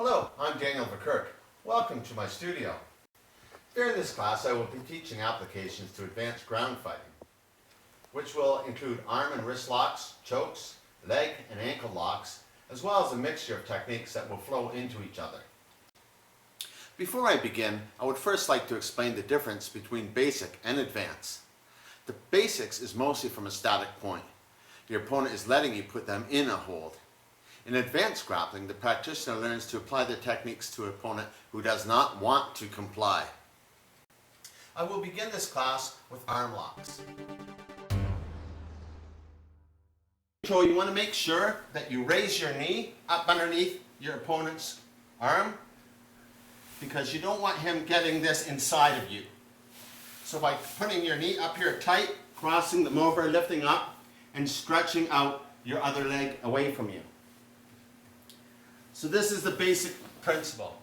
Hello, I'm Daniel Verkerke. Welcome to my studio. During this class I will be teaching applications to advanced ground fighting, which will include arm and wrist locks, chokes, leg and ankle locks, as well as a mixture of techniques that will flow into each other. Before I begin, I would first like to explain the difference between basic and advanced. The basics is mostly from a static point. Your opponent is letting you put them in a hold. In advanced grappling, the practitioner learns to apply the techniques to an opponent who does not want to comply. I will begin this class with arm locks. So you want to make sure that you raise your knee up underneath your opponent's arm, because you don't want him getting this inside of you. So by putting your knee up here tight, crossing them over, lifting up, and stretching out your other leg away from you. So this is the basic principle.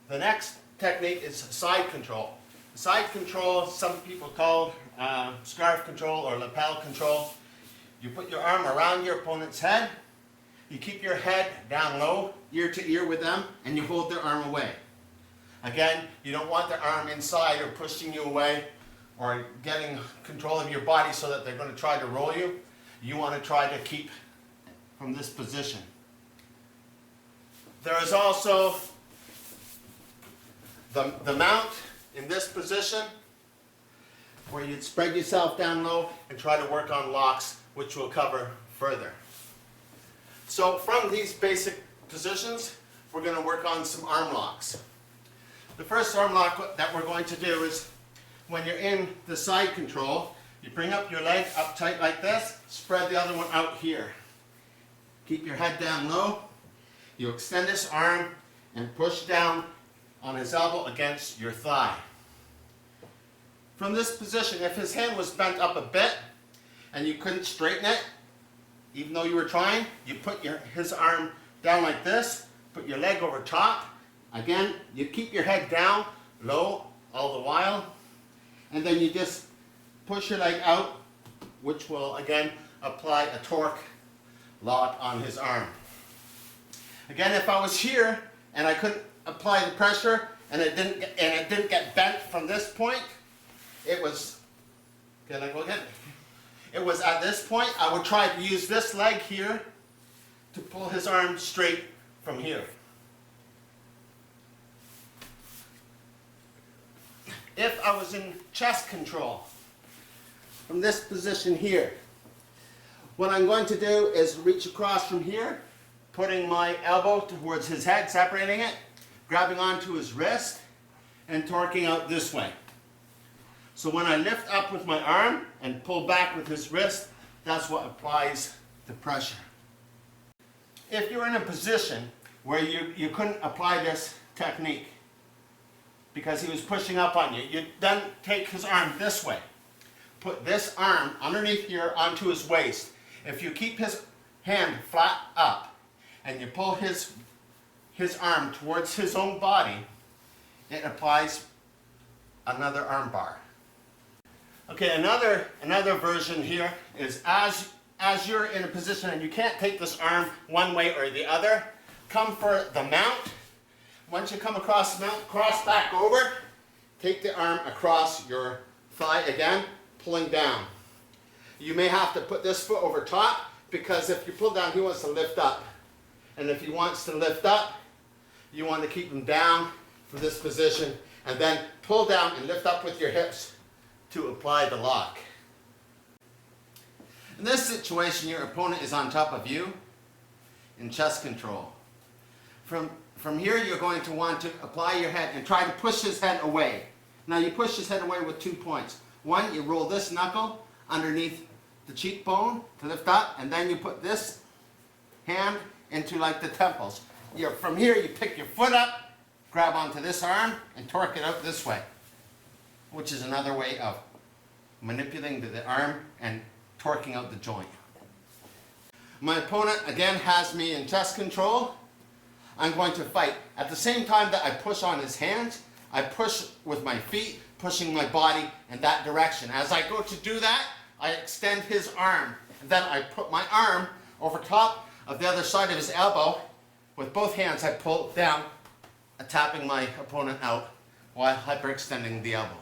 The next technique is side control. Side control, some people call scarf control or lapel control. You put your arm around your opponent's head, you keep your head down low, ear to ear with them, and you hold their arm away. Again, you don't want their arm inside or pushing you away or getting control of your body so that they're going to try to roll you. You want to try to keep from this position. There is also the mount in this position where you'd spread yourself down low and try to work on locks, which we'll cover further. So from these basic positions, we're going to work on some arm locks. The first arm lock that we're going to do is when you're in the side control, you bring up your leg up tight like this, spread the other one out here. Keep your head down low. You extend this arm and push down on his elbow against your thigh. From this position, if his hand was bent up a bit and you couldn't straighten it, even though you were trying, you put his arm down like this, put your leg over top. Again, you keep your head down low all the while, and then you just push your leg out, which will again apply a torque lock on his arm. Again, if I was here and I couldn't apply the pressure and it didn't get bent from this point, it was, can I go again? It was at this point, I would try to use this leg here to pull his arm straight from here. If I was in chest control, from this position here, what I'm going to do is reach across from here, putting my elbow towards his head, separating it, grabbing onto his wrist, and torquing out this way. So when I lift up with my arm and pull back with his wrist, that's what applies the pressure. If you're in a position where you couldn't apply this technique because he was pushing up on you, you then take his arm this way. Put this arm underneath here onto his waist. If you keep his hand flat up and you pull his arm towards his own body, it applies another arm bar. Okay, another version here is as you're in a position and you can't take this arm one way or the other, come for the mount. Once you come across the mount, cross back over, take the arm across your thigh again, pulling down. You may have to put this foot over top, because if you pull down, he wants to lift up. And if he wants to lift up, you want to keep him down from this position and then pull down and lift up with your hips to apply the lock. In this situation, your opponent is on top of you in chest control. From here, you're going to want to apply your head and try to push his head away. Now you push his head away with 2 points. One, you roll this knuckle underneath the cheekbone to lift up, and then you put this hand into like the temples. From here, you pick your foot up, grab onto this arm, and torque it out this way, which is another way of manipulating the arm and torquing out the joint. My opponent again has me in chest control. I'm going to fight. At the same time that I push on his hands, I push with my feet, pushing my body in that direction. As I go to do that, I extend his arm, and then I put my arm over top of the other side of his elbow, with both hands I pull down, tapping my opponent out while hyperextending the elbow.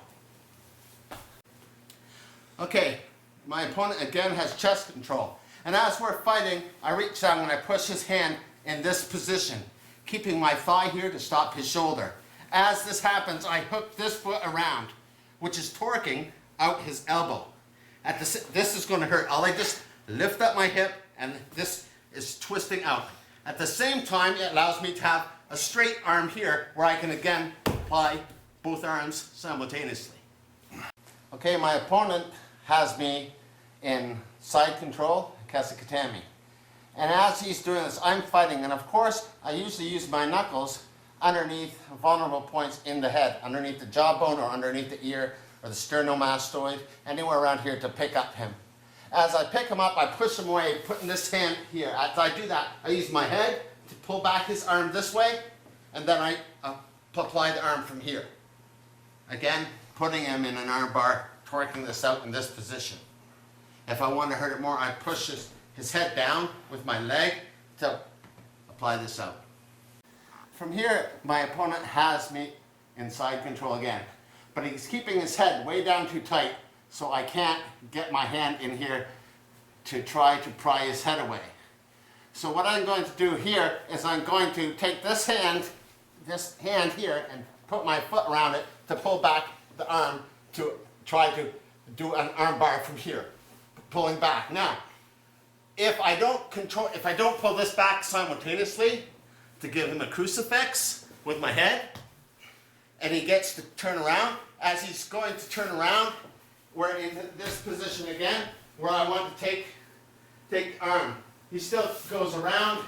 Okay, my opponent again has chest control. And as we're fighting, I reach down and I push his hand in this position, keeping my thigh here to stop his shoulder. As this happens, I hook this foot around, which is torquing out his elbow. This is going to hurt. I just lift up my hip and this is twisting out. At the same time, it allows me to have a straight arm here where I can again apply both arms simultaneously. Okay, my opponent has me in side control, Kasakatami. And as he's doing this, I'm fighting. And of course, I usually use my knuckles underneath vulnerable points in the head, underneath the jawbone or underneath the ear or the sternomastoid, anywhere around here to pick up him. As I pick him up, I push him away, putting this hand here. As I do that, I use my head to pull back his arm this way, and then I apply the arm from here. Again, putting him in an arm bar, torquing this out in this position. If I want to hurt it more, I push his head down with my leg to apply this out. From here, my opponent has me in side control again, but he's keeping his head way down too tight, so I can't get my hand in here to try to pry his head away. So what I'm going to do here is I'm going to take this hand here and put my foot around it to pull back the arm to try to do an arm bar from here, pulling back. Now, if I don't pull this back simultaneously to give him a crucifix with my head, and he gets to turn around, as he's going to turn around, we're in this position again, where I want to take the arm. He still goes around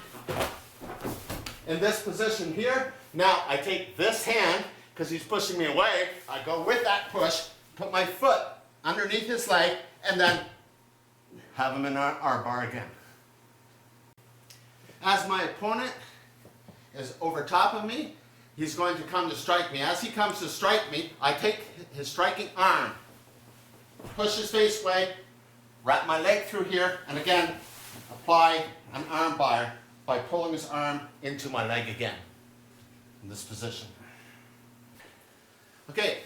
in this position here. Now I take this hand, because he's pushing me away, I go with that push, put my foot underneath his leg, and then have him in our arm bar again. As my opponent is over top of me, he's going to come to strike me. As he comes to strike me, I take his striking arm, push his face away, wrap my leg through here, and again, apply an arm bar by pulling his arm into my leg again, in this position. Okay,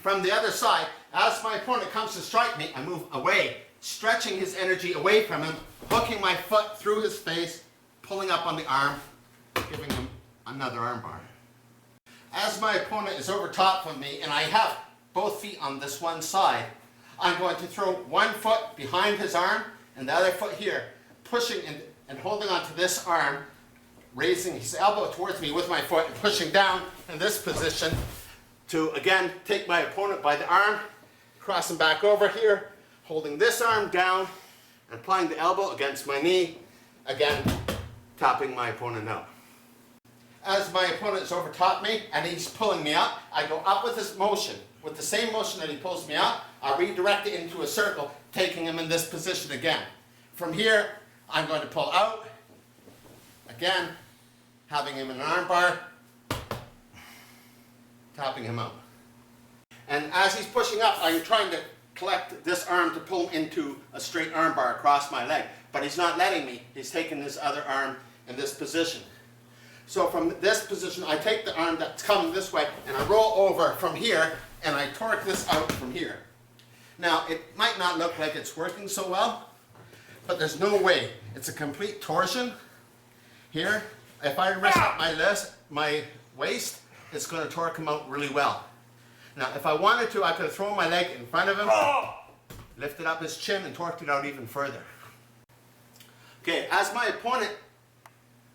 from the other side, as my opponent comes to strike me, I move away, stretching his energy away from him, hooking my foot through his face, pulling up on the arm, giving him another arm bar. As my opponent is over top of me and I have both feet on this one side, I'm going to throw one foot behind his arm and the other foot here, pushing and holding onto this arm, raising his elbow towards me with my foot and pushing down in this position to again take my opponent by the arm, cross him back over here, holding this arm down and applying the elbow against my knee, again topping my opponent out. As my opponent is over top me and he's pulling me up, I go up with this motion. With the same motion that he pulls me up, I redirect it into a circle, taking him in this position again. From here, I'm going to pull out, again, having him in an arm bar, topping him out. And as he's pushing up, I'm trying to collect this arm to pull him into a straight arm bar across my leg. But he's not letting me. He's taking this other arm in this position. So from this position, I take the arm that's coming this way, and I roll over from here, and I torque this out from here. Now, it might not look like it's working so well, but there's no way. It's a complete torsion here. If I rest up my waist, it's going to torque him out really well. Now, if I wanted to, I could have thrown my leg in front of him, lifted up his chin, and torqued it out even further. Okay, as my opponent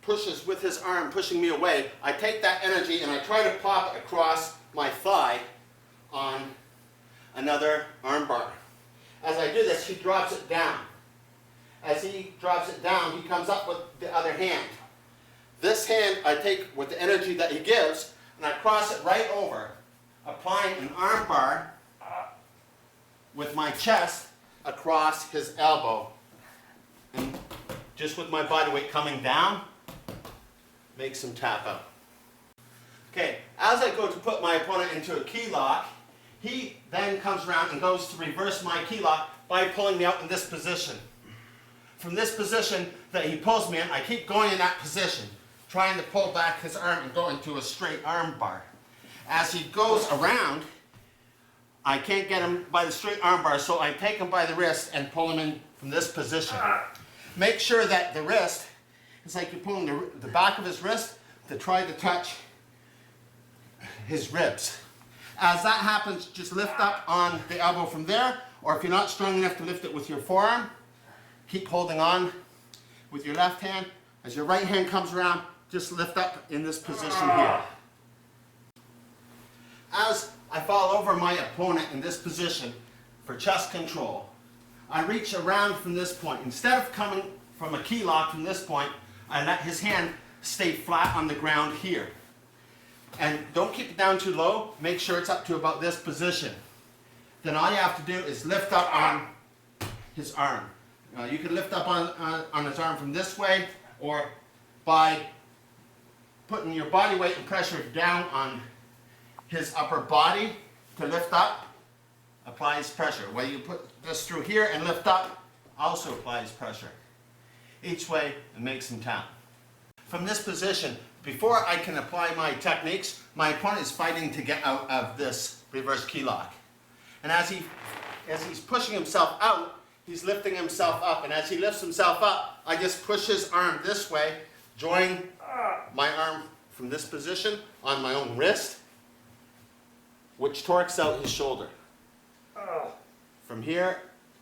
pushes with his arm, pushing me away, I take that energy and I try to pop it across my thigh on another arm bar. As I do this, he drops it down. As he drops it down, he comes up with the other hand. This hand I take with the energy that he gives, and I cross it right over, applying an arm bar with my chest across his elbow. And just with my body weight coming down, makes him tap out. Okay, as I go to put my opponent into a key lock, he then comes around and goes to reverse my key lock by pulling me out in this position. From this position that he pulls me in, I keep going in that position, trying to pull back his arm and go into a straight arm bar. As he goes around, I can't get him by the straight arm bar, so I take him by the wrist and pull him in from this position. Make sure that the wrist, it's like you're pulling the back of his wrist to try to touch his ribs. As that happens, just lift up on the elbow from there, or if you're not strong enough to lift it with your forearm, keep holding on with your left hand. As your right hand comes around, just lift up in this position here. As I fall over my opponent in this position for chest control, I reach around from this point. Instead of coming from a key lock from this point, I let his hand stay flat on the ground here. And don't keep it down too low. Make sure it's up to about this position. Then all you have to do is lift up on his arm. You can lift up on his arm from this way, or by putting your body weight and pressure down on his upper body to lift up, applies pressure. Whether you put this through here and lift up, also applies pressure. Each way, it makes him tap. From this position, before I can apply my techniques, my opponent is fighting to get out of this reverse key lock. And as he's pushing himself out, he's lifting himself up. And as he lifts himself up, I just push his arm this way, join my arm from this position on my own wrist, which torques out his shoulder. From here,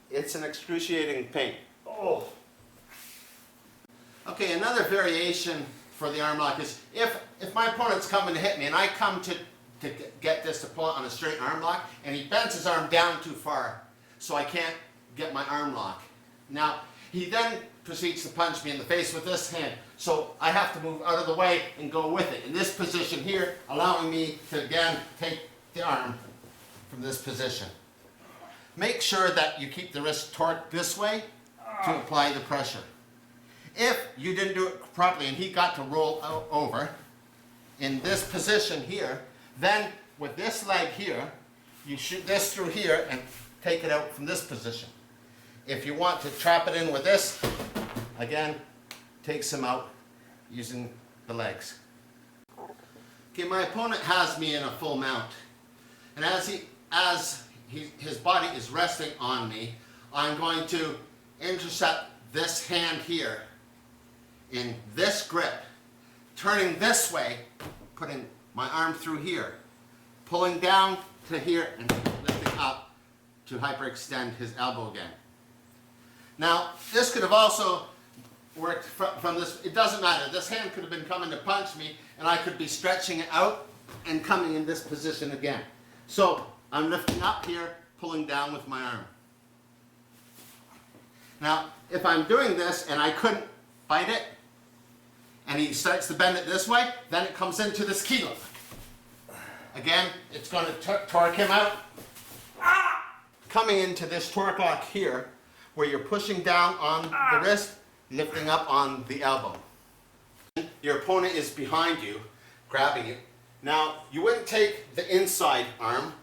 it's an excruciating pain. Okay, another variation for the arm lock is if my opponent's coming to hit me and I come to get this to pull it on a straight arm lock, and he bends his arm down too far so I can't get my arm lock. Now, he then proceeds to punch me in the face with this hand, so I have to move out of the way and go with it in this position here, allowing me to again take the arm from this position. Make sure that you keep the wrist torqued this way to apply the pressure. If you didn't do it properly and he got to roll over in this position here, then with this leg here, you shoot this through here and take it out from this position. If you want to trap it in with this, again, takes him out using the legs. Okay, my opponent has me in a full mount. And as his body is resting on me, I'm going to intercept this hand here in this grip, turning this way, putting my arm through here, pulling down to here and lifting up to hyperextend his elbow again. Now, this could have also worked from this. It doesn't matter. This hand could have been coming to punch me, and I could be stretching it out and coming in this position again. So I'm lifting up here, pulling down with my arm. Now, if I'm doing this and I couldn't fight it, and he starts to bend it this way, then it comes into this key lock. Again, it's going to torque him out. Coming into this torque lock here, where you're pushing down on the wrist, lifting up on the elbow. Your opponent is behind you, grabbing you. Now, you wouldn't take the inside arm.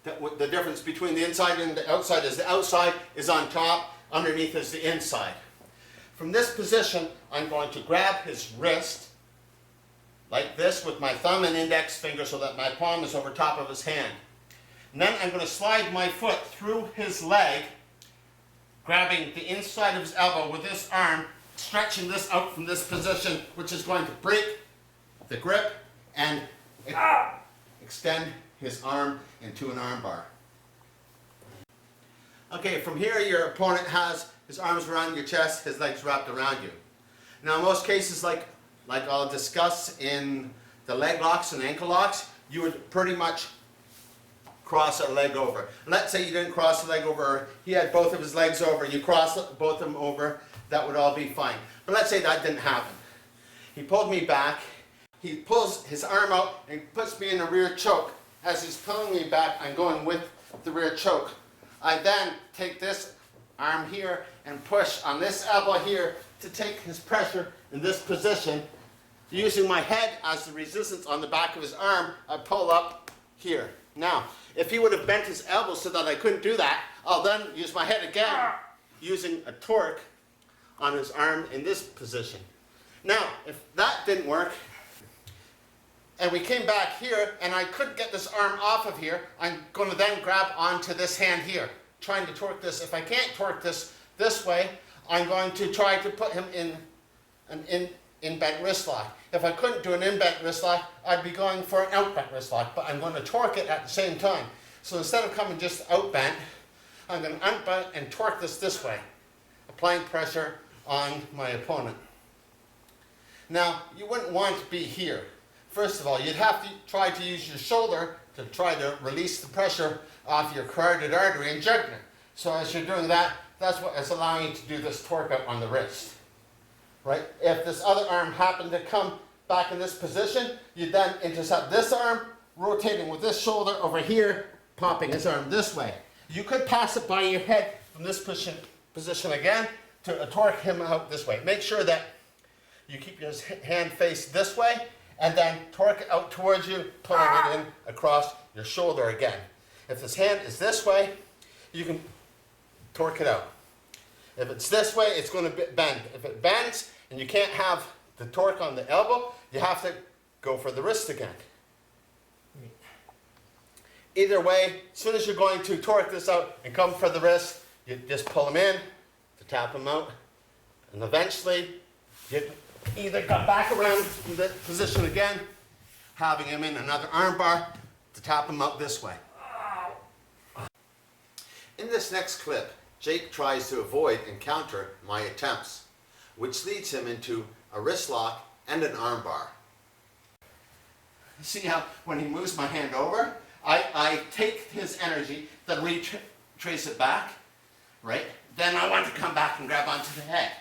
The difference between the inside and the outside is the outside is on top, underneath is the inside. From this position, I'm going to grab his wrist like this with my thumb and index finger so that my palm is over top of his hand. And then I'm going to slide my foot through his leg, grabbing the inside of his elbow with this arm, stretching this out from this position, which is going to break the grip and extend his arm into an arm bar. Okay, from here your opponent has his arms around your chest, his legs wrapped around you. Now in most cases, like I'll discuss in the leg locks and ankle locks, you would pretty much cross a leg over. Let's say you didn't cross the leg over, he had both of his legs over, you crossed both of them over, that would all be fine. But let's say that didn't happen. He pulled me back, he pulls his arm out and puts me in a rear choke. As he's pulling me back, I'm going with the rear choke. I then take this arm here and push on this elbow here to take his pressure in this position. Using my head as the resistance on the back of his arm, I pull up here. Now, if he would have bent his elbow so that I couldn't do that, I'll then use my head again, using a torque on his arm in this position. Now, if that didn't work, and we came back here, and I couldn't get this arm off of here, I'm going to then grab onto this hand here, trying to torque this. If I can't torque this way, I'm going to try to put him in an in-bent wrist lock. If I couldn't do an in-bent wrist lock, I'd be going for an out-bent wrist lock, but I'm going to torque it at the same time. So instead of coming just out-bent, I'm going to unbent and torque this way, applying pressure on my opponent. Now, you wouldn't want to be here. First of all, you'd have to try to use your shoulder to try to release the pressure off your carotid artery and jugular. So as you're doing that, that's what is allowing you to do this torque up on the wrist. Right? If this other arm happened to come back in this position, you then intercept this arm, rotating with this shoulder over here, popping his arm this way. You could pass it by your head from this position again to torque him out this way. Make sure that you keep your hand faced this way and then torque it out towards you, pulling it in across your shoulder again. If this hand is this way, you can torque it out. If it's this way, it's going to bend. If it bends and you can't have the torque on the elbow, you have to go for the wrist again. Either way, as soon as you're going to torque this out and come for the wrist, you just pull him in to tap him out, and eventually you either got back around in the position again, having him in another arm bar to tap him out this way. In this next clip, Jake tries to avoid and counter my attempts, which leads him into a wrist lock and an arm bar. See how when he moves my hand over, I take his energy, then retrace it back, right? Then I want to come back and grab onto the head,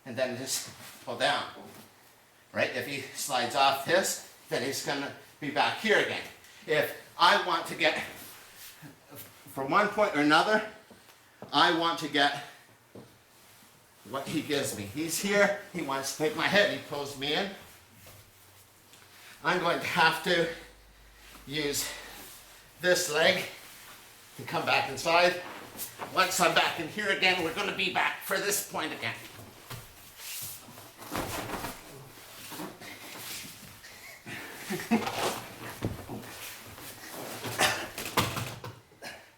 and then just pull down, right? If he slides off this, then he's going to be back here again. If I want to get, from one point or another, I want to get what he gives me. He's here, he wants to take my head, he pulls me in. I'm going to have to use this leg to come back inside. Once I'm back in here again, we're going to be back for this point again.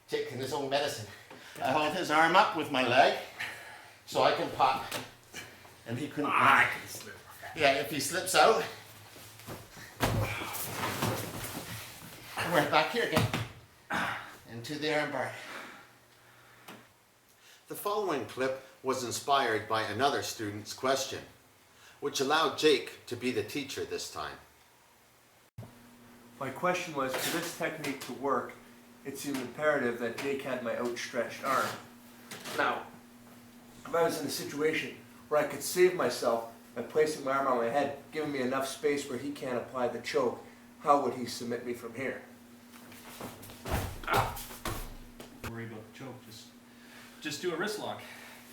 Taking his own medicine. I hold his arm up with my leg so I can pop, and he couldn't. Yeah, if he slips out, we're back here again into the arm bar. The following clip was inspired by another student's question, which allowed Jake to be the teacher this time. My question was, for this technique to work, it seemed imperative that Jake had my outstretched arm. Now, if I was in a situation where I could save myself by placing my arm on my head, giving me enough space where he can't apply the choke, how would he submit me from here? Don't worry about the choke, just do a wrist lock.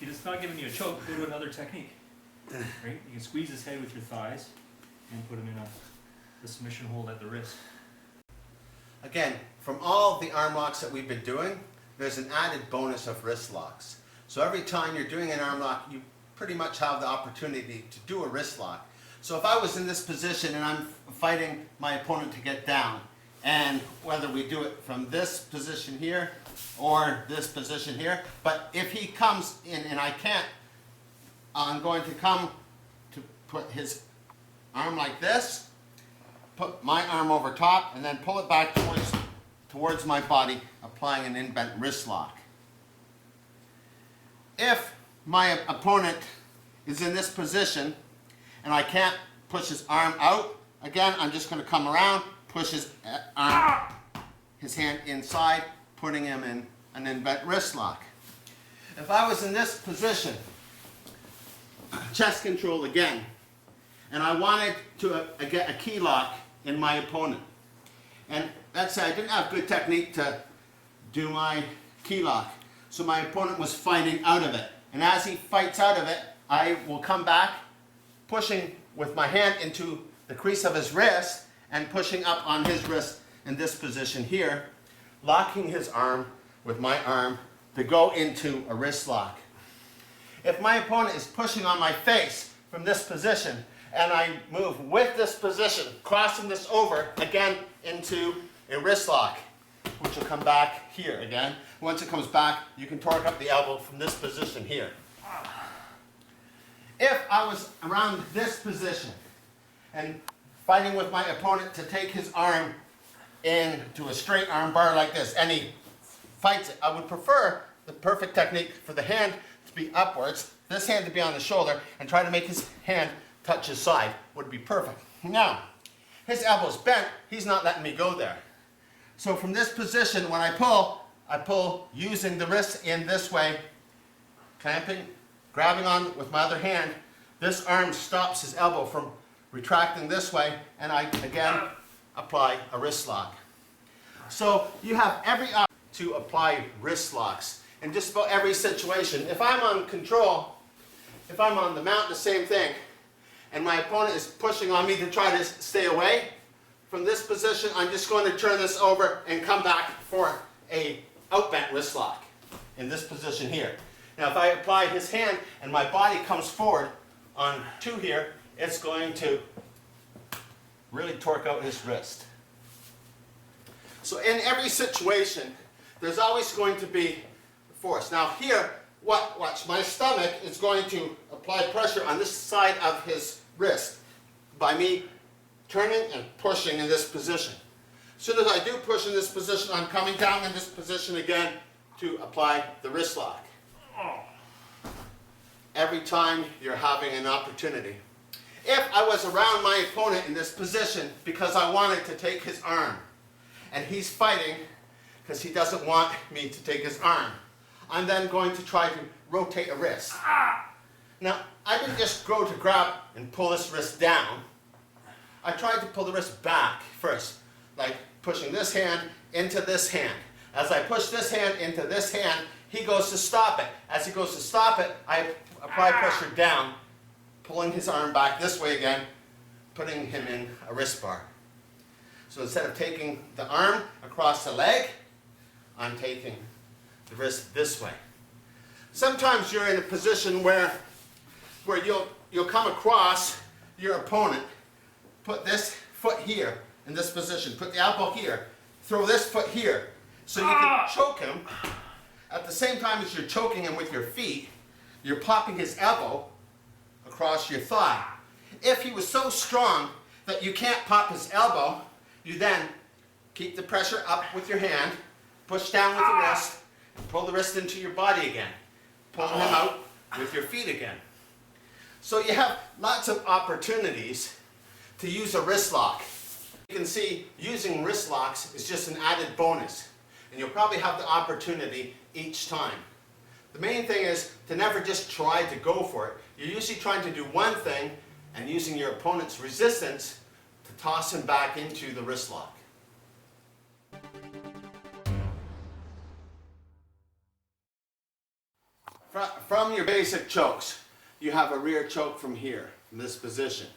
If he's not giving you a choke, go to another technique. Right? You can squeeze his head with your thighs and put him in a submission hold at the wrist. Again, from all the arm locks that we've been doing, there's an added bonus of wrist locks. So every time you're doing an arm lock, you pretty much have the opportunity to do a wrist lock. So if I was in this position and I'm fighting my opponent to get down, and whether we do it from this position here or this position here, but if he comes in and I can't, I'm going to come to put his arm like this, put my arm over top, and then pull it back towards my body, applying an in-bent wrist lock. If my opponent is in this position and I can't push his arm out, again, I'm just going to come around, push his arm, his hand inside, putting him in an in-bent wrist lock. If I was in this position, chest control again, and I wanted to get a key lock in my opponent, and let's say I didn't have good technique to do my key lock, so my opponent was fighting out of it, and as he fights out of it, I will come back, pushing with my hand into the crease of his wrist and pushing up on his wrist in this position here, locking his arm with my arm to go into a wrist lock. If my opponent is pushing on my face from this position and I move with this position, crossing this over again into a wrist lock, which will come back here again. Once it comes back, you can torque up the elbow from this position here. If I was around this position and fighting with my opponent to take his arm into a straight arm bar like this, and he fights it, I would prefer the perfect technique for the hand to be upwards, this hand to be on the shoulder, and try to make his hand touch his side would be perfect. Now, his elbow's bent, he's not letting me go there. So from this position, when I pull using the wrist in this way, clamping, grabbing on with my other hand. This arm stops his elbow from retracting this way, and I again apply a wrist lock. So you have every option to apply wrist locks in just about every situation. If I'm on control, if I'm on the mount, the same thing, and my opponent is pushing on me to try to stay away, from this position, I'm just going to turn this over and come back for a out-bent wrist lock in this position here. Now if I apply his hand and my body comes forward on two here, it's going to really torque out his wrist. So in every situation, there's always going to be force. Now here, watch, my stomach is going to apply pressure on this side of his wrist by me turning and pushing in this position. As soon as I do push in this position, I'm coming down in this position again to apply the wrist lock. Every time you're having an opportunity. If I was around my opponent in this position because I wanted to take his arm, and he's fighting because he doesn't want me to take his arm, I'm then going to try to rotate a wrist. Now, I didn't just go to grab and pull this wrist down. I tried to pull the wrist back first, like pushing this hand into this hand. As I push this hand into this hand, he goes to stop it. As he goes to stop it, I apply pressure down, pulling his arm back this way again, putting him in a wrist bar. So instead of taking the arm across the leg, I'm taking the wrist this way. Sometimes you're in a position where you'll come across your opponent, put this foot here in this position, put the elbow here, throw this foot here, so you can choke him. At the same time as you're choking him with your feet, you're popping his elbow across your thigh. If he was so strong that you can't pop his elbow, you then keep the pressure up with your hand, push down with the wrist, and pull the wrist into your body again. Pull him out with your feet again. So you have lots of opportunities to use a wrist lock. You can see using wrist locks is just an added bonus, and you'll probably have the opportunity each time. The main thing is to never just try to go for it. You're usually trying to do one thing and using your opponent's resistance to toss him back into the wrist lock. From your basic chokes, you have a rear choke from here, from this position.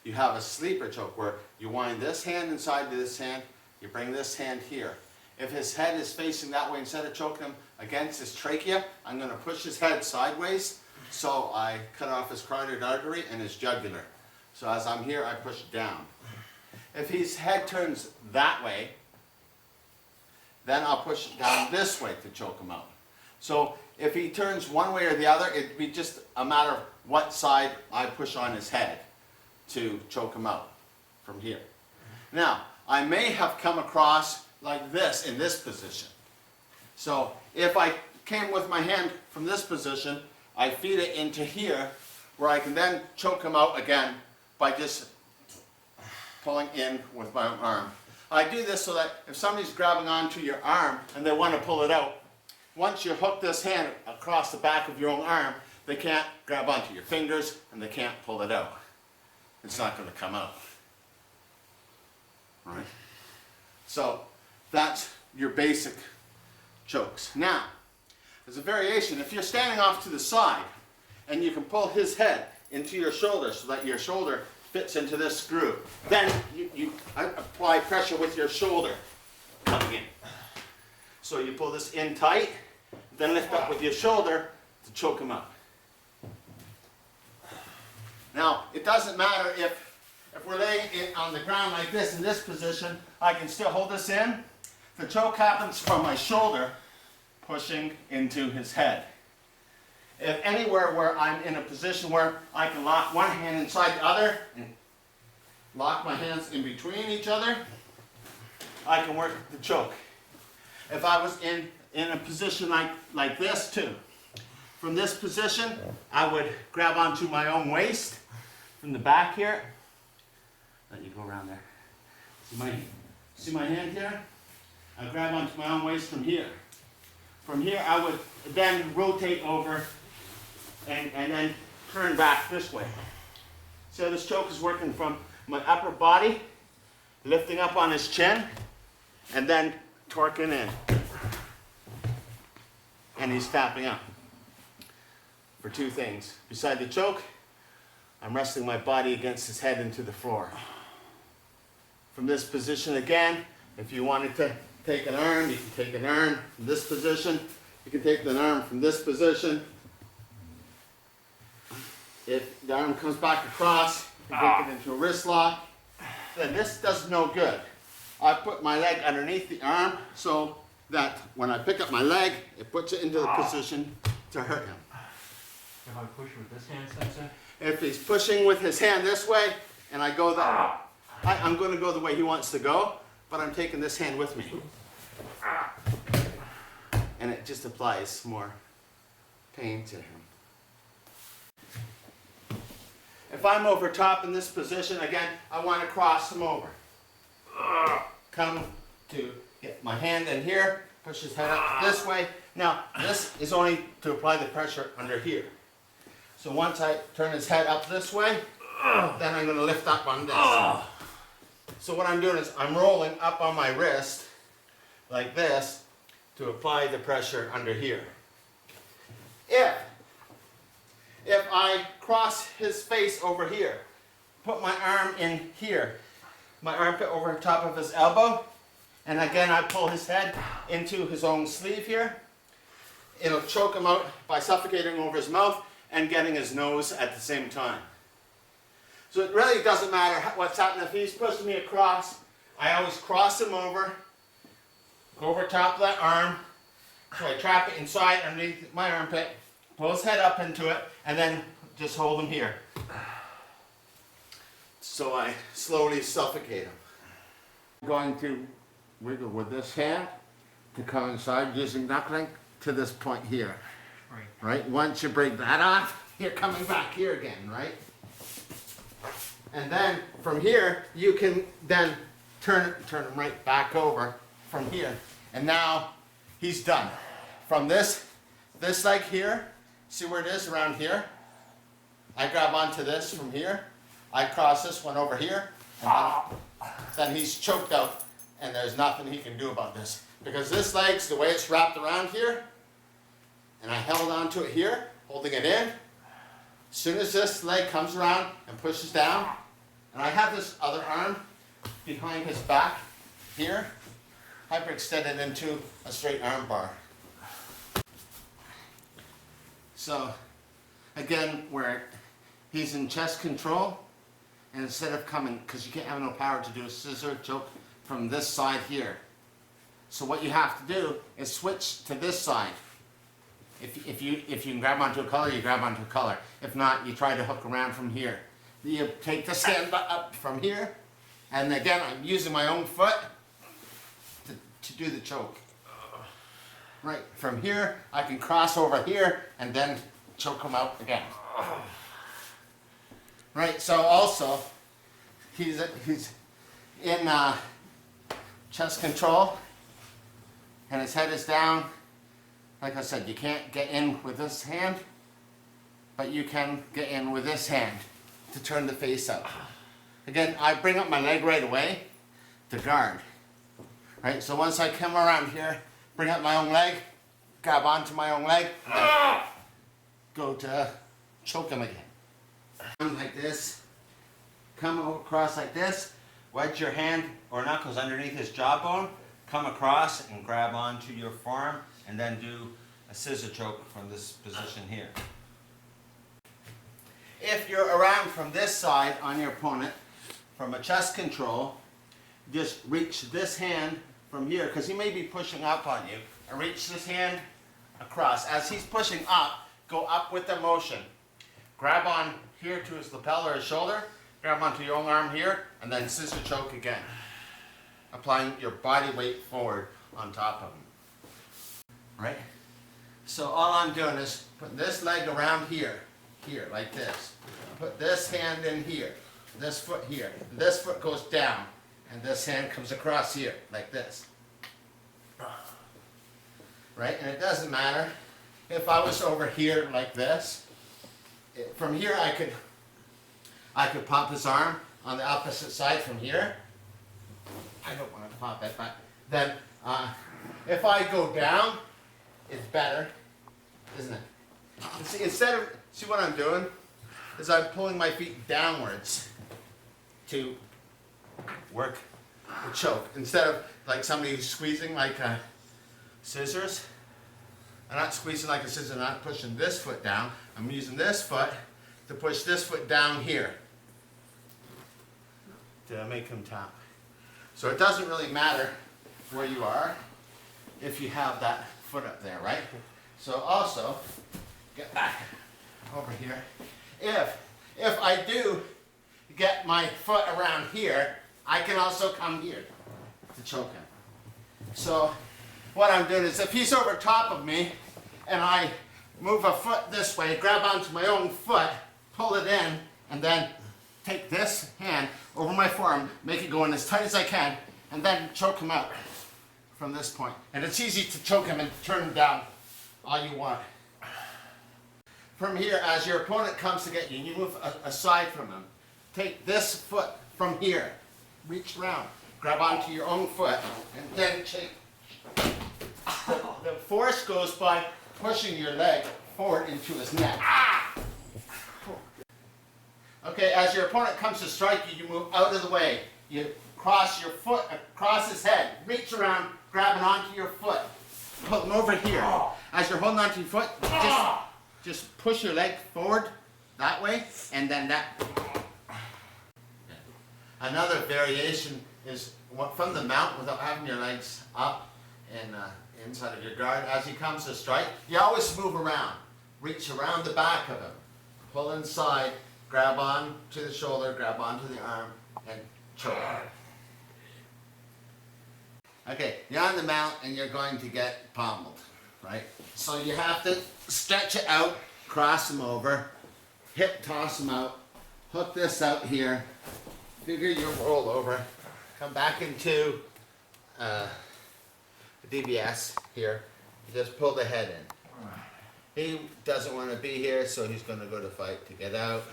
You have a sleeper choke where you wind this hand inside this hand, you bring this hand here. If his head is facing that way, instead of choking him against his trachea, I'm going to push his head sideways, so I cut off his carotid artery and his jugular. So as I'm here, I push down. If his head turns that way, then I'll push it down this way to choke him out. So if he turns one way or the other, it'd be just a matter of what side I push on his head to choke him out from here. Now, I may have come across like this in this position. So if I came with my hand from this position, I feed it into here, where I can then choke him out again by just pulling in with my arm. I do this so that if somebody's grabbing onto your arm and they want to pull it out, once you hook this hand across the back of your own arm, they can't grab onto your fingers and they can't pull it out. It's not going to come out. Right? So that's your basic chokes. Now, there's a variation. If you're standing off to the side and you can pull his head into your shoulder so that your shoulder fits into this screw, then you apply pressure with your shoulder coming in. So you pull this in tight, then lift up with your shoulder to choke him up. Now, it doesn't matter if we're laying it on the ground like this in this position, I can still hold this in. The choke happens from my shoulder pushing into his head. If anywhere where I'm in a position where I can lock one hand inside the other and lock my hands in between each other, I can work the choke. If I was in a position like this too, from this position, I would grab onto my own waist from the back here. Let you go around there. See my hand here? I grab onto my own waist from here. From here, I would then rotate over and then turn back this way. So this choke is working from my upper body, lifting up on his chin, and then torquing in. And he's tapping up for two things. Beside the choke, I'm resting my body against his head into the floor. From this position again, if you wanted to take an arm, you can take an arm from this position. You can take an arm from this position. If the arm comes back across, you can take it into a wrist lock. Then this does no good. I put my leg underneath the arm so that when I pick up my leg, it puts it into the position to hurt him. If I push with this hand, Sensei? If he's pushing with his hand this way, and I go that way, I'm going to go the way he wants to go, but I'm taking this hand with me. And it just applies more pain to him. If I'm over top in this position, again, I want to cross him over. Come to get my hand in here, push his head up this way. Now, this is only to apply the pressure under here. So once I turn his head up this way, then I'm going to lift up on this. So what I'm doing is I'm rolling up on my wrist like this to apply the pressure under here. If I cross his face over here, put my arm in here, my armpit over top of his elbow, and again I pull his head into his own sleeve here, it'll choke him out by suffocating over his mouth and getting his nose at the same time. So it really doesn't matter what's happening. If he's pushing me across, I always cross him over, go over top of that arm, so I trap it inside underneath my armpit, pull his head up into it, and then just hold him here. So I slowly suffocate him. I'm going to wiggle with this hand to come inside using knuckling to this point here. Right? Once you break that off, you're coming back here again, right? And then from here, you can then turn him right back over from here. And now he's done. From this leg here, see where it is around here? I grab onto this from here. I cross this one over here. And then he's choked out and there's nothing he can do about this. Because this leg's the way it's wrapped around here, and I held onto it here, holding it in. As soon as this leg comes around and pushes down, and I have this other arm behind his back here, hyperextended into a straight arm bar. So, again, where he's in chest control, and instead of coming, because you can't have no power to do a scissor choke from this side here. So what you have to do is switch to this side. If you can grab onto a color, you grab onto a color. If not, you try to hook around from here. You take the stand up from here, and again, I'm using my own foot to do the choke. Right, from here, I can cross over here and then choke him out again. Right, so also, he's in chest control, and his head is down. Like I said, you can't get in with this hand, but you can get in with this hand to turn the face up. Again, I bring up my leg right away to guard. Right, so once I come around here, bring up my own leg, grab onto my own leg, and then go to choke him again. Like this, come across like this, wedge your hand or knuckles underneath his jawbone, come across and grab onto your forearm, and then do a scissor choke from this position here. If you're around from this side on your opponent, from a chest control, just reach this hand from here, because he may be pushing up on you, and reach this hand across. As he's pushing up, go up with the motion. Grab on here to his lapel or his shoulder, grab onto your own arm here, and then scissor choke again. Applying your body weight forward on top of him. Right? So all I'm doing is put this leg around here, like this. Put this hand in here, this foot here. This foot goes down, and this hand comes across here, like this. Right? And it doesn't matter if I was over here like this. From here I could pop his arm on the opposite side from here. I don't want to pop it, but then if I go down, it's better, isn't it? And see what I'm doing? Is I'm pulling my feet downwards to work the choke. Instead of like somebody who's squeezing like scissors. I'm not squeezing like a scissor, I'm not pushing this foot down. I'm using this foot to push this foot down here to make him tap. So it doesn't really matter where you are if you have that foot up there, right? So also, get back over here. If I do get my foot around here, I can also come here to choke him. So what I'm doing is if he's over top of me and I move a foot this way, grab onto my own foot, pull it in, and then take this hand over my forearm, make it go in as tight as I can, and then choke him out from this point. And it's easy to choke him and turn him down all you want. From here, as your opponent comes to get you, you move aside from him. Take this foot from here, reach around, grab onto your own foot, and then shake. The force goes by pushing your leg forward into his neck. Okay, as your opponent comes to strike you, you move out of the way. You cross your foot across his head, reach around, grabbing onto your foot. Pull him over here. As you're holding onto your foot, just push your leg forward that way, and then that. Another variation is from the mount without having your legs up and inside of your guard. As he comes to strike, you always move around. Reach around the back of him. Pull inside, grab on to the shoulder, grab onto the arm, and choke. Okay, you're on the mount and you're going to get pommeled, right? So you have to stretch it out, cross him over, hip toss him out, hook this out here, figure your roll over, come back into the DBS here, you just pull the head in. He doesn't want to be here, so he's going to go to fight to get out.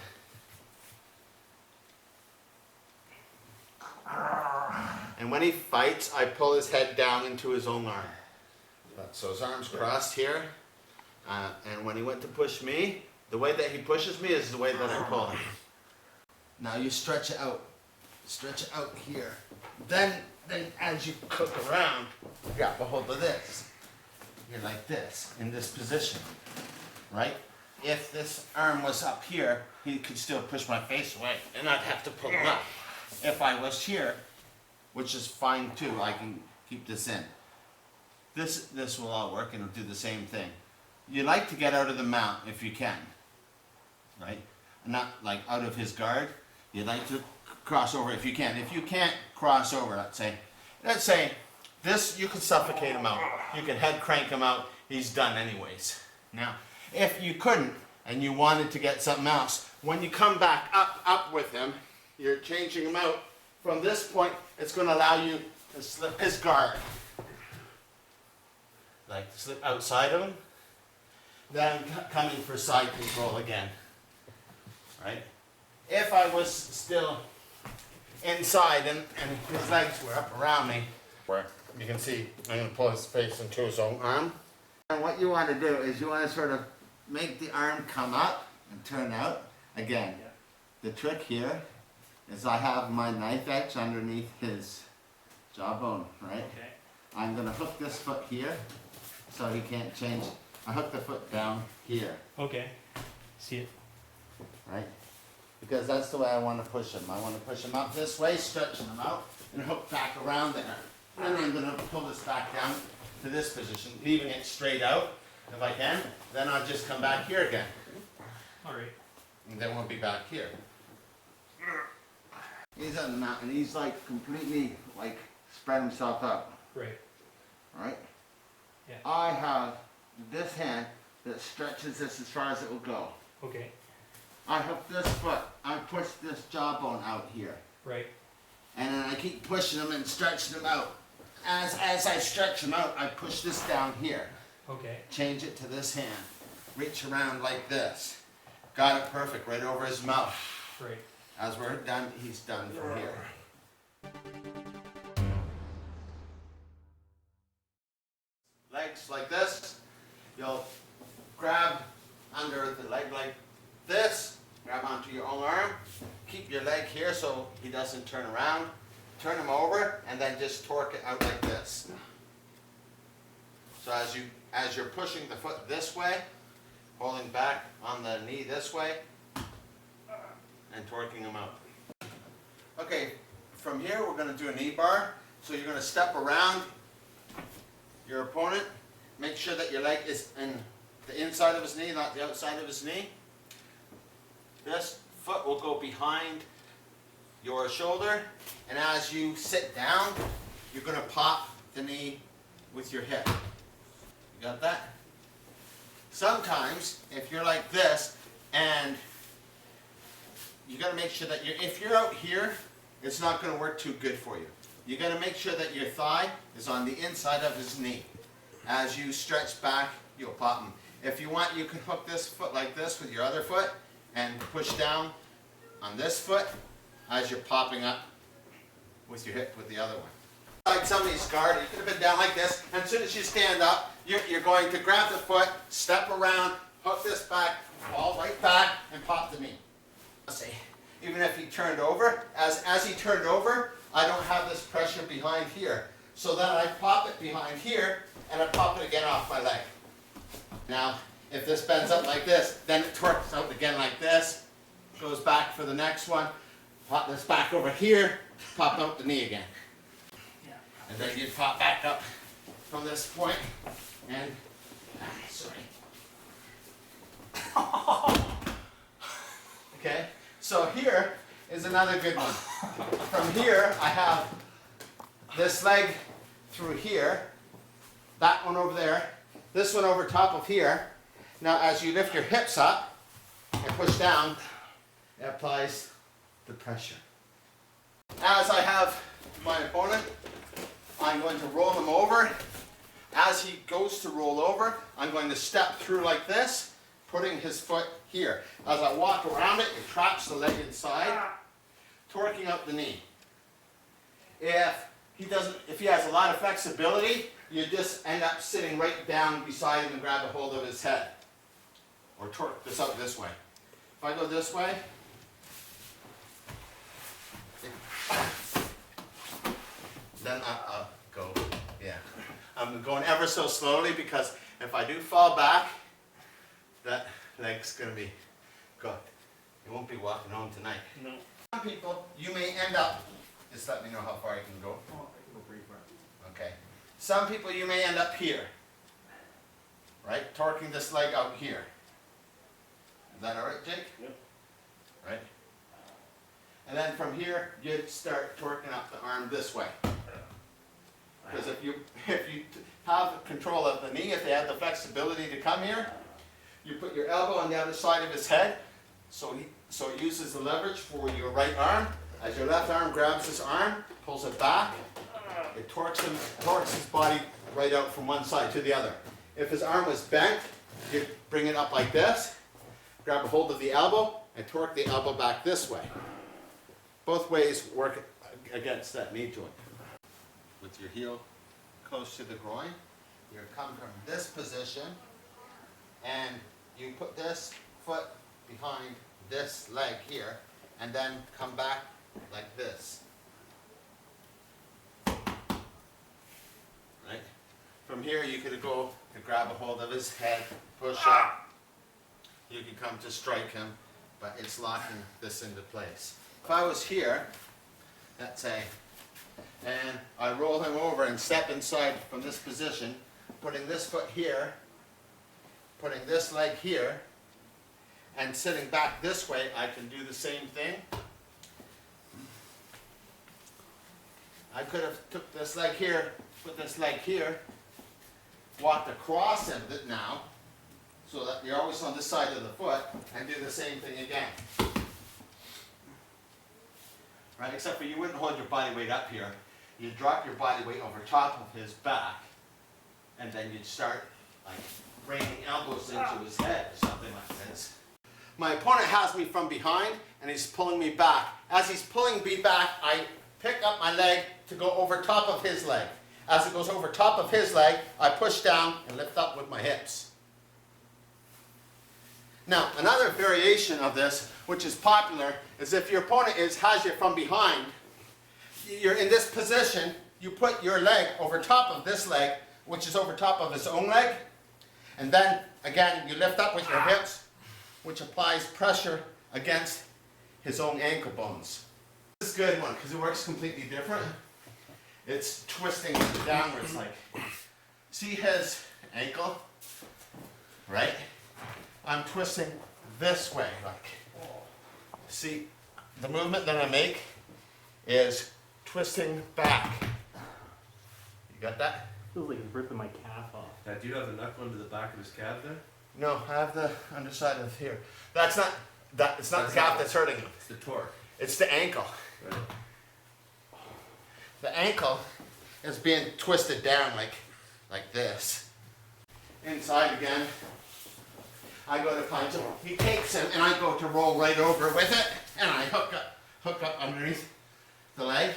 And when he fights, I pull his head down into his own arm. So his arm's crossed here. And when he went to push me, the way that he pushes me is the way that I pull him. Now you stretch it out. Stretch it out here. Then as you cook around, you grab a hold of this. You're like this, in this position, right? If this arm was up here, he could still push my face away, and I'd have to pull him up. If I was here, which is fine too, I can keep this in. This will all work and it'll do the same thing. You like to get out of the mount if you can, right? Not like out of his guard. You like to cross over if you can. If you can't cross over, let's say this, you can suffocate him out. You can head crank him out. He's done anyways. Now, if you couldn't and you wanted to get something else, when you come back up with him, you're changing him out. From this point, it's going to allow you to slip his guard. Like slip outside of him. Then coming for side control again. Right? If I was still inside and his legs were up around me, where you can see I'm going to pull his face into his own arm. And what you want to do is you want to sort of make the arm come up and turn out. Again, the trick here is I have my knife edge underneath his jawbone, right? Okay. I'm going to hook this foot here so he can't change. I hook the foot down here. Okay. See it. right? Because that's the way I want to push him. I want to push him up this way, stretching him out, and hook back around there. And then I'm going to pull this back down to this position, leaving it straight out if I can. Then I'll just come back here again. All right. And then we'll be back here. He's on the mountain. He's like completely like spread himself out. Right. Right? Yeah. I have this hand that stretches this as far as it will go. Okay. I hook this foot. I push this jawbone out here. Right. And then I keep pushing them and stretching them out. As I stretch them out, I push this down here. Okay. Change it to this hand. Reach around like this. Got it perfect, right over his mouth. Right. As we're done, he's done from here. Legs like this. You'll grab under the leg like this. Grab onto your own arm. Keep your leg here so he doesn't turn around. Turn him over and then just torque it out like this. So as you're pushing the foot this way, holding back on the knee this way, and torquing them out. Okay, from here we're going to do a knee bar. So you're going to step around your opponent. Make sure that your leg is in the inside of his knee, not the outside of his knee. This foot will go behind your shoulder, and as you sit down, you're going to pop the knee with your hip. You got that? Sometimes, if you're like this, and you got to make sure that if you're out here, it's not going to work too good for you. You got to make sure that your thigh is on the inside of his knee. As you stretch back, you'll pop him. If you want, you can hook this foot like this with your other foot and push down on this foot as you're popping up with your hip with the other one. Like somebody's guard, you could have been down like this, and as soon as you stand up, you're going to grab the foot, step around, hook this back, fall right back, and pop the knee. Let's see. Even if he turned over, as he turned over, I don't have this pressure behind here. So then I pop it behind here, and I pop it again off my leg. Now, if this bends up like this, then it torques out again like this, goes back for the next one, pop this back over here, pop out the knee again. And then you pop back up from this point, and, sorry. Okay, so here is another good one. From here, I have this leg through here, that one over there, this one over top of here. Now, as you lift your hips up and push down, it applies the pressure. As I have my opponent, I'm going to roll him over. As he goes to roll over, I'm going to step through like this, putting his foot here. As I walk around it, it traps the leg inside, torquing out the knee. If he has a lot of flexibility, you just end up sitting right down beside him and grab a hold of his head. Or torque this out this way. If I go this way, then I'll go, yeah. I'm going ever so slowly because if I do fall back, that leg's going to be good. You won't be walking home tonight. No. Some people, you may end up, just let me know how far you can go. Oh, I can go pretty far. Okay. Some people you may end up here, right? Torquing this leg out here. Is that all right, Jake? Yep. Right? And then from here, you start torquing up the arm this way. Because if you have control of the knee, if they have the flexibility to come here, you put your elbow on the other side of his head, so it uses the leverage for your right arm. As your left arm grabs his arm, pulls it back, it torques his body right out from one side to the other. If his arm was bent, you bring it up like this, grab a hold of the elbow, and torque the elbow back this way. Both ways work against that knee joint. With your heel close to the groin, you come from this position, and you put this foot behind this leg here, and then come back like this. Right? From here, you could go to grab a hold of his head, push up. You could come to strike him, but but it's locking this into place. If I was here, let's say, and I roll him over and step inside from this position, putting this foot here, putting this leg here, and sitting back this way, I can do the same thing. I could have took this leg here, put this leg here, walked across him now, so that you're always on this side of the foot, and do the same thing again. Right, except for you wouldn't hold your body weight up here. You'd drop your body weight over top of his back, and then you'd start like raining elbows into his head or something like this. My opponent has me from behind, and he's pulling me back. As he's pulling me back, I pick up my leg to go over top of his leg. As it goes over top of his leg, I push down and lift up with my hips. Now, another variation of this, which is popular, is if your opponent has you from behind, you're in this position, you put your leg over top of this leg, which is over top of his own leg, and then, again, you lift up with your hips, which applies pressure against his own ankle bones. This is a good one, because it works completely different. It's twisting downwards, like, see his ankle, right? I'm twisting this way, like, see, the movement that I make is twisting back. You got that? Feels like you're ripping my calf off. Do you have the knuckle into the back of his calf there? No, I have the underside of here. It's not the calf that's hurting him. It's the torque. It's the ankle. Right. The ankle is being twisted down like this. Inside again. I go to punch him. He takes him, and I go to roll right over with it, and I hook up underneath the leg,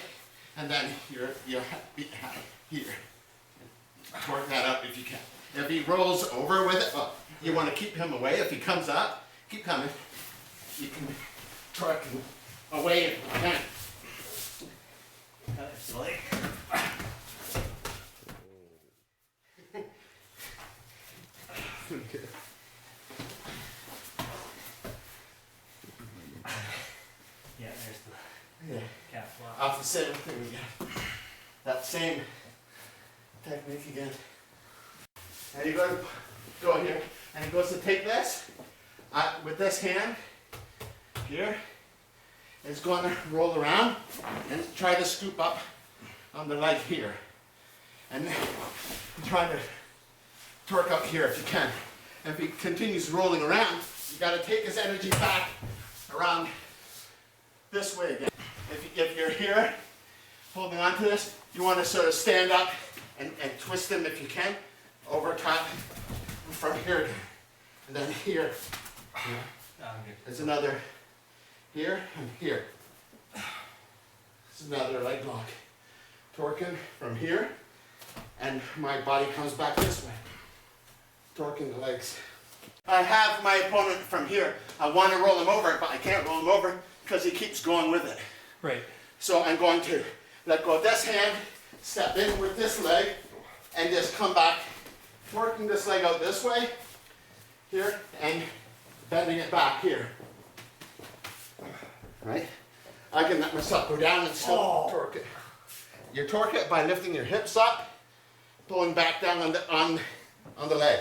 and then you're here. Torque that up if you can. If he rolls over with it, well, you want to keep him away. If he comes up, keep coming. You can torque him away if you can. Yeah, there's the calf lock. Off the same thing again. That same technique again. And you're going to go here, and he goes to take this with this hand here. It's going to roll around and try to scoop up on the leg here. And try to torque up here if you can. And if he continues rolling around, you got to take his energy back around this way again. If you're here, holding on to this, you want to sort of stand up and twist them if you can, over top, from here, and then here. There's another here and here. This is another leg lock. Torquing from here, and my body comes back this way. Torquing the legs. I have my opponent from here. I want to roll him over, but I can't roll him over because he keeps going with it. Right. So I'm going to let go of this hand, step in with this leg, and just come back, working this leg out this way, here, and bending it back here. Right? I can let myself go down and still torque it. You torque it by lifting your hips up, pulling back down on the leg.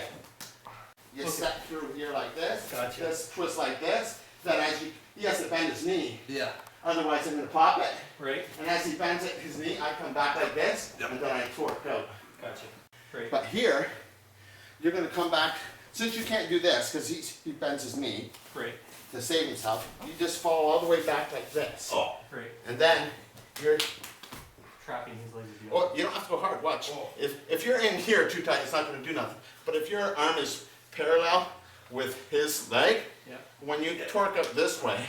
You step through here like this, Gotcha. this twist like this, then as he has to bend his knee. Yeah. Otherwise I'm going to pop it. Right. And as he bends it, his knee, I come back like this, and then I torque out. Gotcha. Right. But here, you're going to come back, since you can't do this, because he bends his knee Right. to save himself, you just fall all the way back like this. Oh. Right. And then, you're, Trapping his legs together. oh, you don't have to go hard, watch. If you're in here too tight, it's not going to do nothing. But if your arm is parallel with his leg, Yeah. when you torque up this way,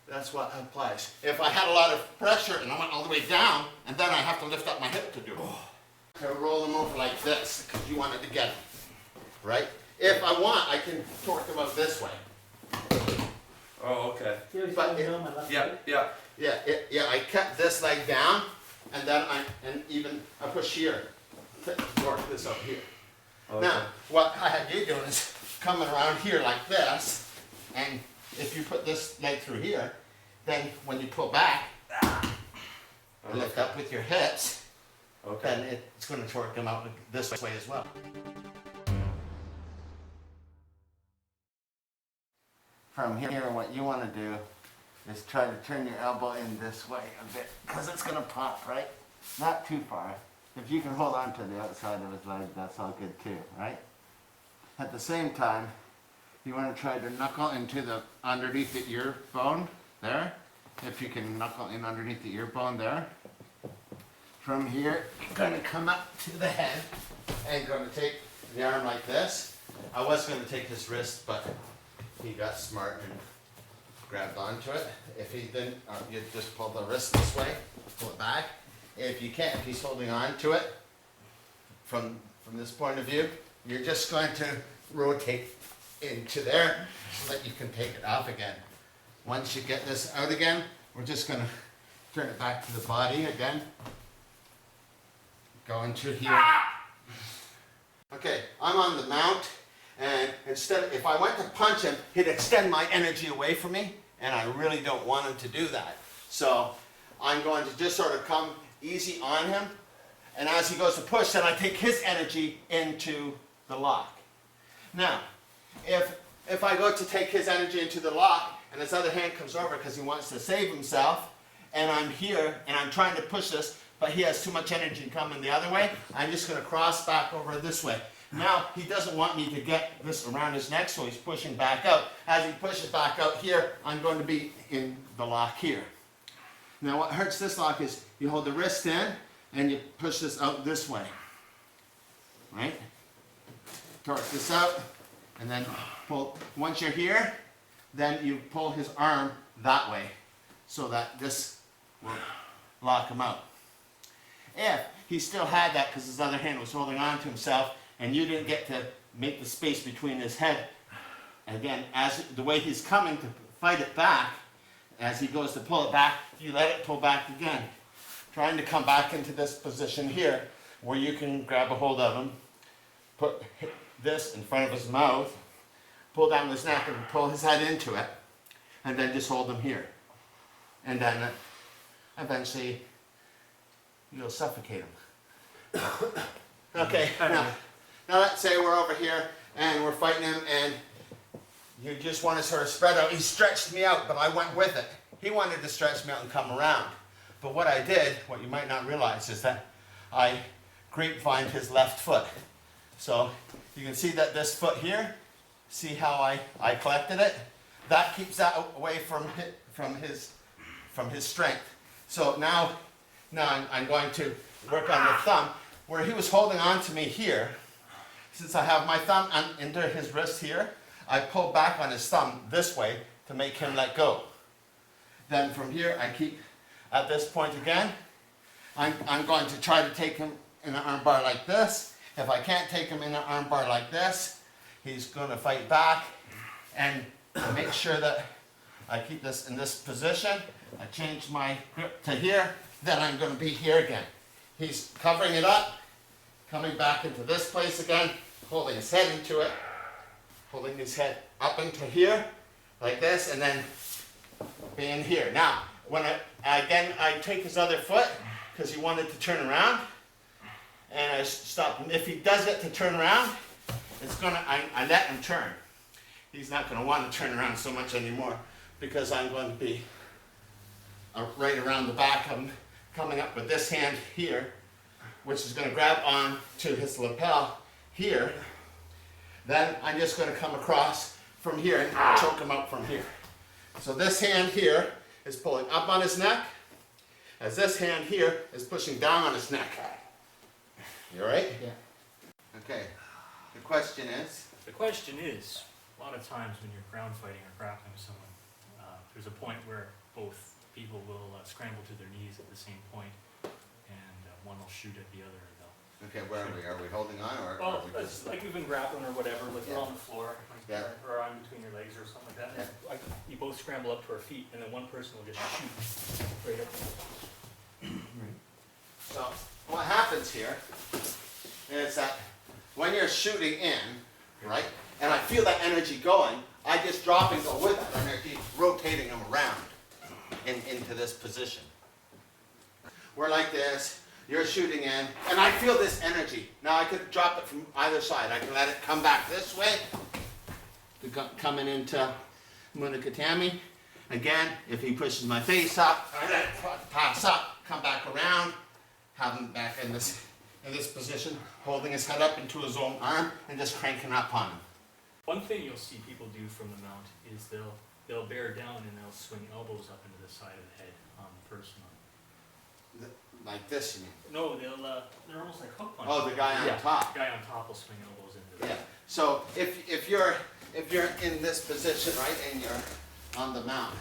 that's what applies. If I had a lot of pressure and I went all the way down, and then I have to lift up my hip to do it. I roll them over like this, because you want it to get them, right? If I want, I can torque them up this way. Oh, okay. But Yeah, yeah. yeah, I cut this leg down, and then I push here to torque this up here. Okay. Now, what I had you doing is coming around here like this, and if you put this leg through here, then when you pull back, lift up with your hips, Okay. then it's going to torque them out this way as well. From here, what you want to do is try to turn your elbow in this way a bit, because it's going to pop, right? Not too far. If you can hold on to the outside of his leg, that's all good too, right? At the same time, you want to try to knuckle into the underneath the ear bone there. If you can knuckle in underneath the ear bone there. From here, you're going to come up to the head and going to take the arm like this. I was going to take his wrist, but he got smart and grabbed onto it. If he didn't, you just pull the wrist this way, pull it back. If you can't, if he's holding on to it from this point of view, you're just going to rotate into there so that you can take it off again. Once you get this out again, we're just going to turn it back to the body again. Go into here. Okay, I'm on the mount, and instead, if I went to punch him, he'd extend my energy away from me, and I really don't want him to do that. So I'm going to just sort of come easy on him, and as he goes to push, then I take his energy into the lock. Now, if I go to take his energy into the lock, and his other hand comes over because he wants to save himself, and I'm here, and I'm trying to push this, but he has too much energy coming the other way, I'm just going to cross back over this way. Now, he doesn't want me to get this around his neck, so he's pushing back out. As he pushes back out here, I'm going to be in the lock here. Now, what hurts this lock is you hold the wrist in, and you push this out this way. Right? Torque this out, and then pull. Once you're here, then you pull his arm that way, so that this will lock him out. If he still had that because his other hand was holding on to himself and you didn't get to make the space between his head, again, as the way he's coming to fight it back, as he goes to pull it back, you let it pull back again. Trying to come back into this position here where you can grab a hold of him, put this in front of his mouth, pull down his neck and pull his head into it, and then just hold him here. And then eventually you'll suffocate him. Okay, now let's say we're over here and we're fighting him and you just want to sort of spread out. He stretched me out, but I went with it. He wanted to stretch me out and come around. But what I did, what you might not realize, is that I grapevined his left foot. So you can see that this foot here, see how I collected it? That keeps that away from his strength. So now I'm going to work on the thumb, where he was holding on to me here. Since I have my thumb under his wrist here, I pull back on his thumb this way to make him let go. Then from here, I keep at this point again. I'm going to try to take him in an arm bar like this. If I can't take him in an arm bar like this, he's going to fight back and make sure that I keep this in this position. I change my grip to here, then I'm going to be here again. He's covering it up, coming back into this place again, holding his head into it, holding his head up into here, like this, and then being here. Now, when I take his other foot, because he wanted to turn around, and I stop him. If he does get to turn around, I let him turn. He's not going to want to turn around so much anymore, because I'm going to be right around the back of him, coming up with this hand here, which is going to grab on to his lapel here. Then I'm just going to come across from here and choke him out from here. So this hand here is pulling up on his neck, as this hand here is pushing down on his neck. You all right? Yeah. Okay. The question is? The question is, a lot of times when you're ground fighting or grappling with someone, there's a point where both people will scramble to their knees at the same point, and one will shoot at the other. And Okay, where are we? Are we holding on or well, are we it's like we've been grappling or whatever, like we're on the floor, like, Yeah. or on between your legs or something like that. And we both scramble up to our feet, and then one person will just shoot right up. So what happens here is that when you're shooting in, right, and I feel that energy going, I just drop and go with that energy, rotating them around into this position. We're like this, you're shooting in, and I feel this energy. Now I could drop it from either side. I can let it come back this way, coming into Munakatami. Again, if he pushes my face up, I let it pass up, come back around, have him back in this position, holding his head up into his own arm, and just cranking up on him. One thing you'll see people do from the mount is they'll bear down and they'll swing elbows up into the side of the head on the person. Like this, you mean? No, they're almost like hook punches. Oh, the guy on top. The guy on top will swing elbows into the Yeah. So if you're in this position, right, and you're on the mount,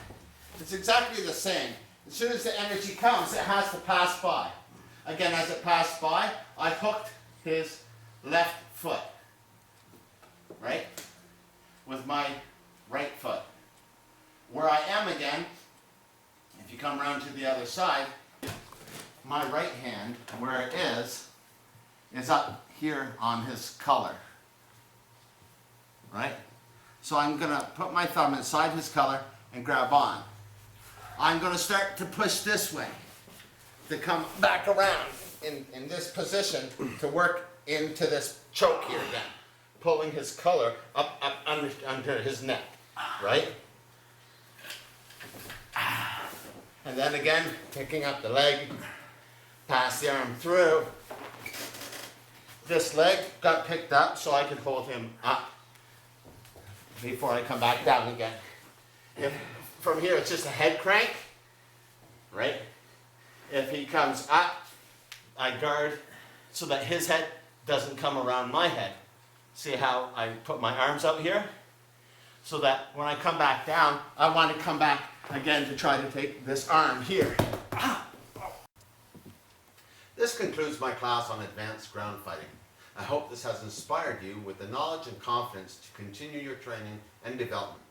it's exactly the same. As soon as the energy comes, it has to pass by. Again, as it passed by, I hooked his left foot, right, with my right foot. Where I am again, if you come around to the other side, my right hand, where it is up here on his collar, right? So I'm going to put my thumb inside his collar and grab on. I'm going to start to push this way, to come back around in this position to work into this choke here again, pulling his collar up under his neck, right? And then again, picking up the leg, pass the arm through. This leg got picked up so I could hold him up before I come back down again. From here it's just a head crank, right? If he comes up, I guard so that his head doesn't come around my head. See how I put my arms out here? So that when I come back down, I want to come back again to try to take this arm here. This concludes my class on advanced ground fighting. I hope this has inspired you with the knowledge and confidence to continue your training and development.